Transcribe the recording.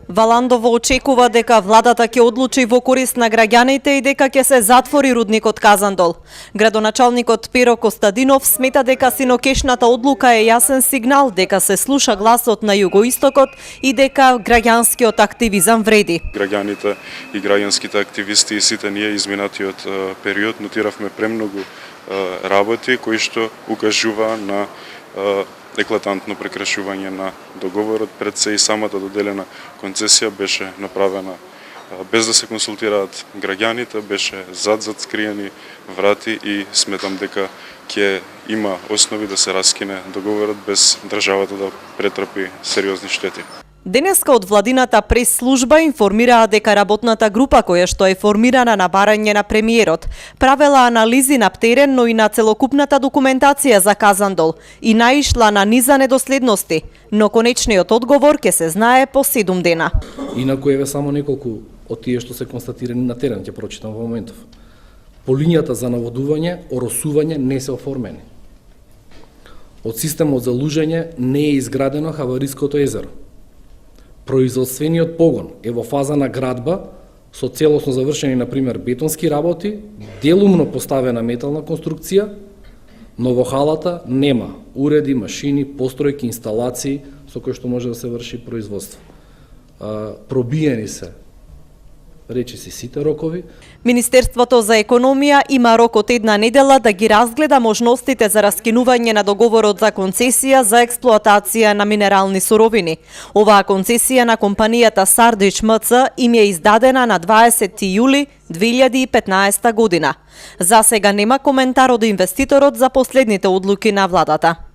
Валандово очекува дека владата ќе одлучи во корист на граѓаните и дека ќе се затвори рудникот Казандол. Градоначалникот Перо Костадинов смета дека синокешната одлука е јасен сигнал дека се слуша гласот на југоистокот и дека граѓанскиот активизам вреди. Граѓаните и граѓанските активисти и сите ние изминатиот период нотиравме премногу работи кои што укажува на еклатантно прекрашување на договорот. Пред се и самата доделена концесија беше направена без да се консултираат граѓаните, беше зад скриени врати и сметам дека ќе има основи да се раскине договорот без државата да претрпи сериозни штети. Денеска од владината прес-служба информираа дека работната група која што е формирана на барање на премиерот правела анализи на терен, но и на целокупната документација за Казандол и наишла на низа недоследности, но конечниот одговор ќе се знае по 7 дена. Инаку еве само неколку од тие што се констатирани на терен ќе прочитам во моментов. По линијата за наводување, оросување не се оформени. Од системот за лужење не е изградено Хавариското езеро. Производствениот погон е во фаза на градба со целосно завршени, например, бетонски работи, делумно поставена метална конструкција, но во халата нема уреди, машини, постројки, инсталации со кои што може да се врши производство. Пробиени се речиси сите рокови. Министерството за економија има рок од 1 недела да ги разгледа можностите за раскинување на договорот за концесија за експлоатација на минерални суровини. Оваа концесија на компанијата Сардич МЦ им е издадена на 20 јули 2015 година. За сега нема коментар од инвеститорот за последните одлуки на владата.